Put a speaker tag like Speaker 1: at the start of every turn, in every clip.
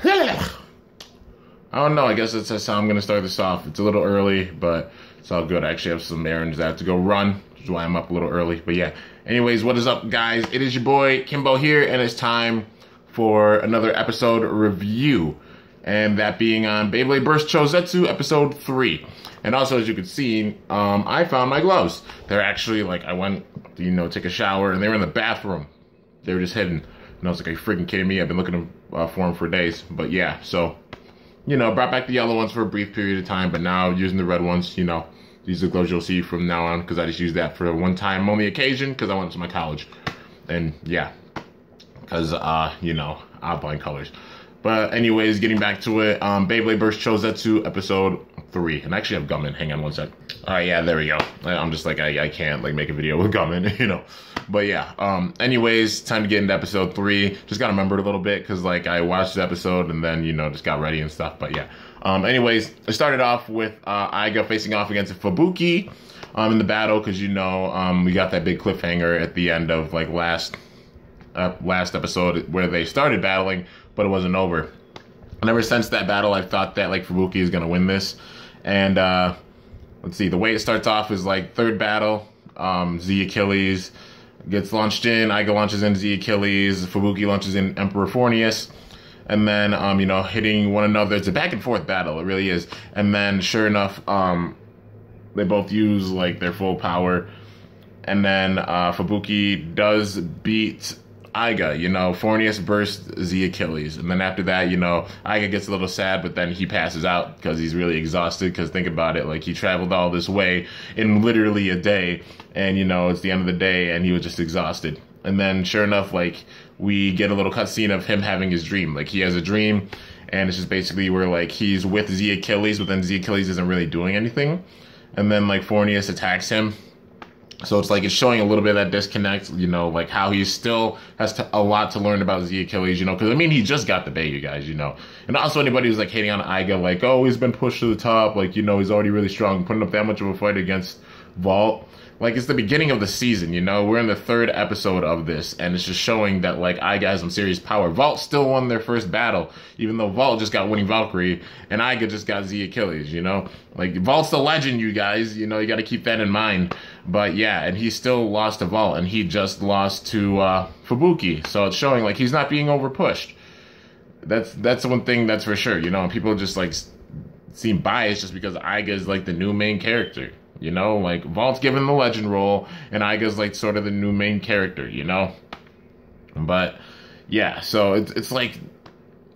Speaker 1: I don't know. I guess that's how I'm going to start this off. It's a little early, but it's all good. I actually have some errands that I have to go run, which is why I'm up a little early. But yeah. Anyways, what is up, guys? It is your boy, Kimbo here, and it's time for another episode review. And that being on Beyblade Burst Chouzetsu episode 3. And also, as you can see, I found my gloves. They're actually, like, I went to, take a shower, and they were in the bathroom. They were just hidden. And I was like, are you freaking kidding me? I've been looking for them for days. But yeah, so, brought back the yellow ones for a brief period of time, but now using the red ones, these are the gloves you'll see from now on, because I just use that for a one-time only occasion, because I went to my college. And yeah, because, outline colors. But anyways, getting back to it, Beyblade Burst Chouzetsu episode 3. And I actually have gum in. Hang on one sec. Alright, yeah, there we go. I'm just like, I can't, make a video with gum in, But yeah, anyways, time to get into episode 3. Just gotta remember it a little bit, because, I watched the episode and then, just got ready and stuff. But yeah. Anyways, I started off with Aiga facing off against Fubuki in the battle, because, we got that big cliffhanger at the end of, last episode where they started battling, but it wasn't over. And ever since that battle, I've thought that, Fubuki is going to win this. And, let's see, the way it starts off is, third battle, Z Achilles gets launched in, Aiga launches in Z Achilles, Fubuki launches in Emperor Fornius, and then, hitting one another. It's a back and forth battle, it really is. And then, sure enough, they both use, their full power. And then, Fubuki does beat Aiga, Fornius bursts Z Achilles. And then after that, Aiga gets a little sad, but then he passes out because he's really exhausted. Because think about it, he traveled all this way in literally a day. And, it's the end of the day and he was just exhausted. And then sure enough, we get a little cutscene of him having his dream. He has a dream and it's just basically where, he's with Z Achilles, but then Z Achilles isn't really doing anything. And then, Fornius attacks him. So it's it's showing a little bit of that disconnect, how he still has a lot to learn about Z Achilles, because he just got the bait, you guys, And also anybody who's hating on Aiga, oh, he's been pushed to the top, he's already really strong, putting up that much of a fight against Vault. It's the beginning of the season, we're in the 3rd episode of this, and it's just showing that, Aiga has some serious power. Vault still won their first battle, even though Vault just got winning Valkyrie, and Aiga just got Z Achilles, Vault's the legend, you guys, you gotta keep that in mind. But yeah, and he still lost to Vault, and he just lost to Fubuki, so it's showing, he's not being over-pushed. That's one thing that's for sure, people just, seem biased just because Aiga is, the new main character. Vault's given the legend role, and Aiga's, sort of the new main character, But, yeah, so it's I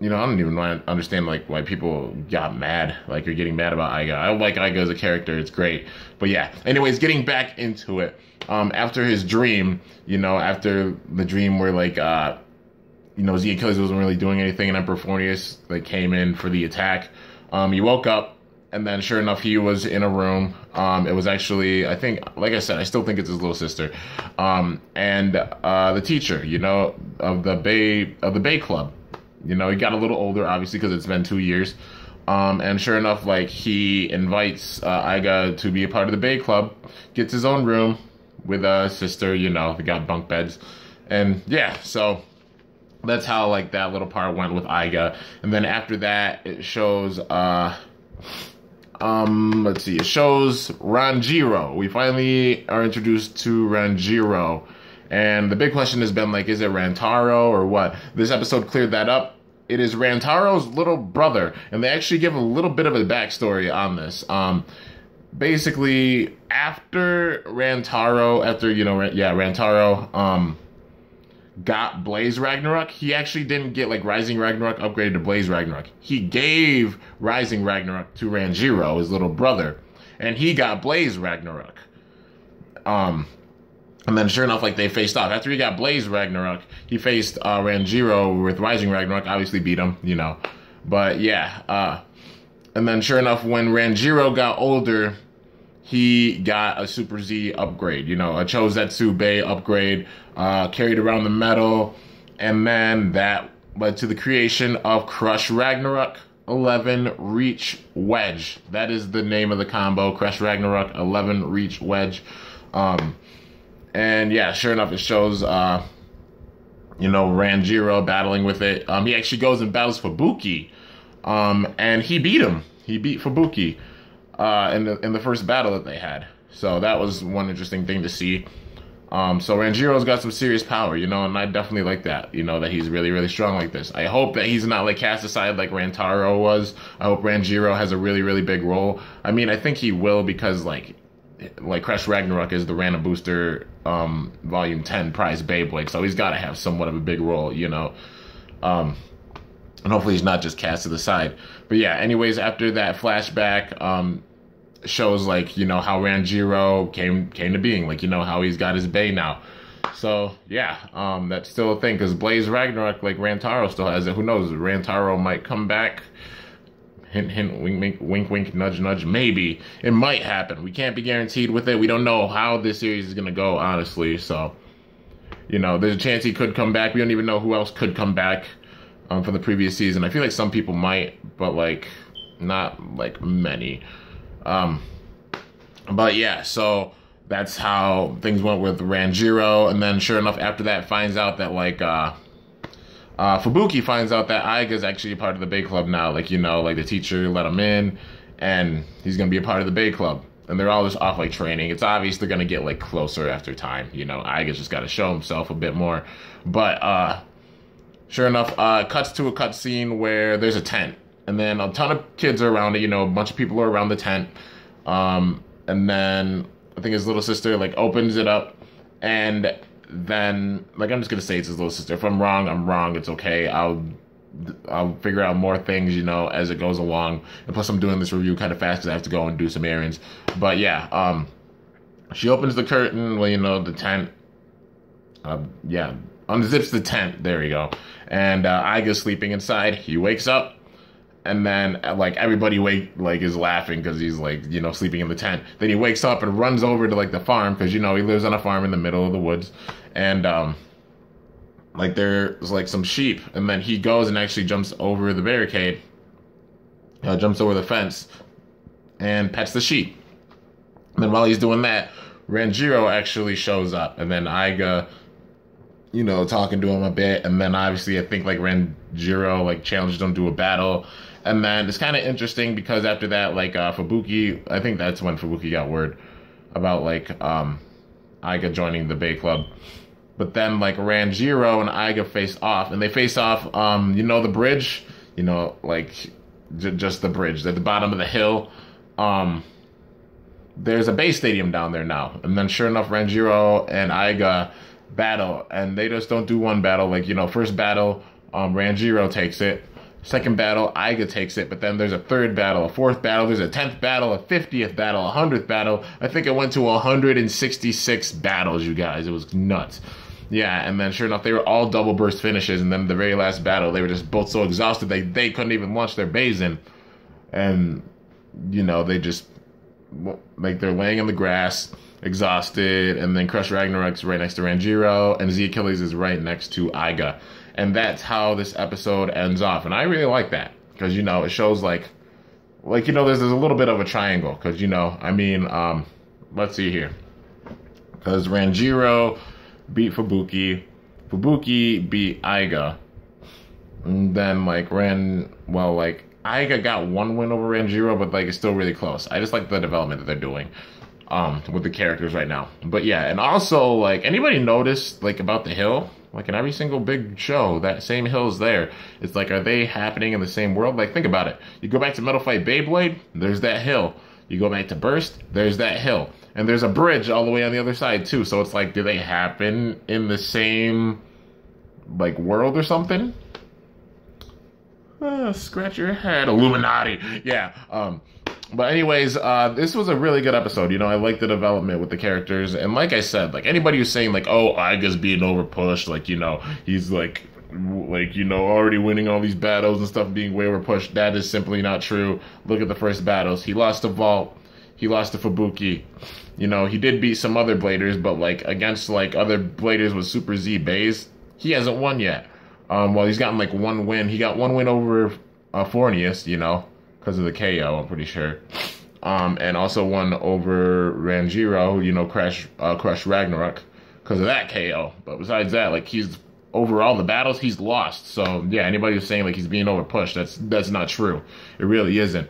Speaker 1: don't even understand, why people got mad. You're getting mad about Aiga. I like Aiga as a character. It's great. But, yeah. Anyways, getting back into it. After his dream, after the dream where, Z Achilles wasn't really doing anything, and Emperor Fornius, came in for the attack, he woke up. And then, sure enough, he was in a room. It was actually, I think, like I said, I still think it's his little sister. And the teacher, of the Bay Club. He got a little older, obviously, because it's been 2 years. And sure enough, he invites Aiga to be a part of the Bay Club. Gets his own room with a sister, they got bunk beds. And yeah, so that's how, that little part went with Aiga. And then after that, it shows, let's see, it shows Ranjiro. We finally are introduced to Ranjiro. And the big question has been, is it Rantaro or what? This episode cleared that up. It is Rantaro's little brother. And they actually give a little bit of a backstory on this. Basically, after Rantaro, Rantaro, got Blaze Ragnarok, he actually didn't get Rising Ragnarok upgraded to Blaze Ragnarok. He gave Rising Ragnarok to Ranjiro, his little brother, and he got Blaze Ragnarok. And then sure enough, they faced off. After he got Blaze Ragnarok, he faced Ranjiro with Rising Ragnarok, obviously beat him, But yeah, and then sure enough, when Ranjiro got older, he got a Super Z upgrade, a Chouzetsu Bay upgrade, carried around the medal, and then that led to the creation of Crush Ragnarok 11 Reach Wedge. That is the name of the combo, Crush Ragnarok 11 Reach Wedge. And yeah, sure enough, it shows you know, Ranjiro battling with it. He actually goes and battles Fubuki, and he beat him. He beat Fubuki in the first battle that they had. So that was one interesting thing to see. So Ranjiro's got some serious power, you know, and I definitely like that, you know, that he's really, really strong like this. I hope that he's not, like, cast aside like Rantaro was. I hope Ranjiro has a really, really big role. I mean, I think he will because, like Crush Ragnarok is the Rana Booster, Volume 10 prize Beyblade, so he's got to have somewhat of a big role, you know. And hopefully he's not just cast to the side. But yeah, anyways, after that flashback, shows, like, you know, how Ranjiro came to being, like, you know, how he's got his Bey now. So yeah, that's still a thing, because Blaze Ragnarok, like, Rantaro still has it. Who knows, Rantaro might come back. Hint, hint, wink, wink, wink, wink, nudge, nudge. Maybe it might happen. We can't be guaranteed with it. We don't know how this series is gonna go, honestly. So, you know, there's a chance he could come back. We don't even know who else could come back for the previous season. I feel like some people might, but, like, not, like, many. But yeah, so that's how things went with Ranjiro, and then sure enough, after that, finds out that, like, Fubuki finds out that Aiga's actually a part of the Bey Club now, like, you know, like, the teacher let him in, and he's gonna be a part of the Bey Club, and they're all just off, like, training. It's obvious they're gonna get, like, closer after time, you know. Aiga's just gotta show himself a bit more, but, sure enough, cuts to a cutscene where there's a tent. And then a ton of kids are around it, you know, a bunch of people are around the tent. And then I think his little sister, like, opens it up. And then, like, I'm just going to say it's his little sister. If I'm wrong, I'm wrong. It's okay. I'll figure out more things, you know, as it goes along. And plus, I'm doing this review kind of fast because I have to go and do some errands. But yeah, she opens the curtain, well, you know, the tent. Yeah, unzips the tent. There we go. And Aiga's sleeping inside. He wakes up. And then, like, everybody is laughing because he's, like, you know, sleeping in the tent. Then he wakes up and runs over to, like, the farm because, you know, he lives on a farm in the middle of the woods. And, like, there's, like, some sheep. And then he goes and actually jumps over the barricade, jumps over the fence, and pets the sheep. And then while he's doing that, Ranjiro actually shows up. And then Aiga, you know, talking to him a bit. And then, obviously, I think, like, Ranjiro, like, challenges him to a battle. And then it's kind of interesting because after that, like, Fubuki, I think that's when Fubuki got word about, like, Aiga joining the Bey Club. But then, like, Ranjiro and Aiga face off, and they face off, you know, the bridge, you know, like, just the bridge at the bottom of the hill. There's a Bey Stadium down there now. And then sure enough, Ranjiro and Aiga battle, and they just don't do one battle. Like, you know, first battle, Ranjiro takes it. Second battle, Aiga takes it, but then there's a third battle, a fourth battle, there's a 10th battle, a 50th battle, a 100th battle. I think it went to 166 battles, you guys. It was nuts. Yeah, and then sure enough, they were all double burst finishes, and then the very last battle, they were just both so exhausted they couldn't even launch their bays in. And, you know, they just, like, they're laying in the grass, exhausted, and then Crush Ragnarok's right next to Ranjiro, and Z Achilles is right next to Aiga. And that's how this episode ends off. And I really like that. Because, you know, it shows, like, you know, there's a little bit of a triangle. Because, you know, I mean, let's see here. Because Ranjiro beat Fubuki. Fubuki beat Aiga. And then, like, Aiga got one win over Ranjiro, but, like, it's still really close. I just like the development that they're doing with the characters right now. But, yeah, and also, like, anybody notice, like, about the hill? Like, in every single big show, that same hill's there. It's like, are they happening in the same world? Like, think about it. You go back to Metal Fight Beyblade, there's that hill. You go back to Burst, there's that hill. And there's a bridge all the way on the other side, too. So it's like, do they happen in the same, like, world or something? Scratch your head. Illuminati. Yeah. But anyways, this was a really good episode. You know, I like the development with the characters. And like I said, like, anybody who's saying, like, oh, Aiga's being overpushed, like, you know, he's, like, you know, already winning all these battles and stuff, being way overpushed, that is simply not true. Look at the first battles. He lost to Vault. He lost to Fubuki. You know, he did beat some other Bladers, but, like, against, like, other Bladers with Super Z Bays, he hasn't won yet. Well, he's gotten, like, one win. He got one win over Fornius, you know, because of the KO, I'm pretty sure. And also one over Ranjiro, you know, Crush Ragnarok, because of that KO. But besides that, like, he's overall the battles, he's lost. So yeah, anybody who's saying like he's being overpushed, that's not true. It really isn't.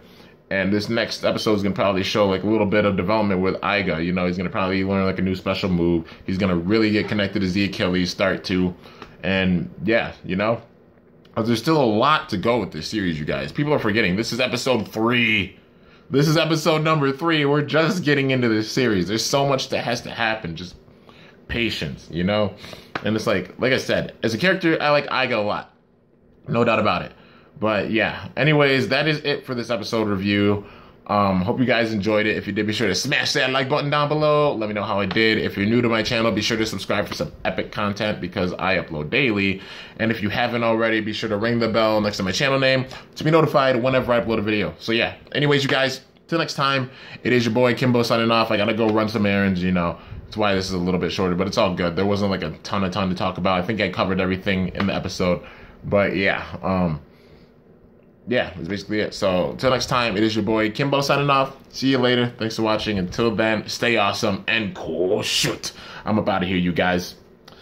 Speaker 1: And this next episode is gonna probably show like a little bit of development with Aiga. You know, he's gonna probably learn like a new special move. He's gonna really get connected to the Achilles, start to, and yeah, you know, there's still a lot to go with this series, you guys. People are forgetting this is episode 3. This is episode number 3. We're just getting into this series. There's so much that has to happen. Just patience, you know? And it's like I said, as a character, I like Aiga a lot. No doubt about it. But yeah, anyways, that is it for this episode review. Hope you guys enjoyed it. If you did, be sure to smash that like button down below. Let me know how it did. If you're new to my channel, be sure to subscribe for some epic content because I upload daily. And if you haven't already, be sure to ring the bell next to my channel name to be notified whenever I upload a video. So yeah, anyways, you guys, till next time, it is your boy Kimbo signing off. I gotta go run some errands, you know. That's why this is a little bit shorter, but it's all good. There wasn't like a ton to talk about. I think I covered everything in the episode. But yeah, yeah, that's basically it. So, until next time, it is your boy Kimbo signing off. See you later. Thanks for watching. Until then, stay awesome and cool. Shoot. I'm up out of here, you guys.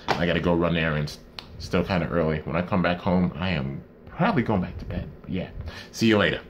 Speaker 1: I gotta go run errands. Still kind of early. When I come back home, I am probably going back to bed. Yeah. See you later.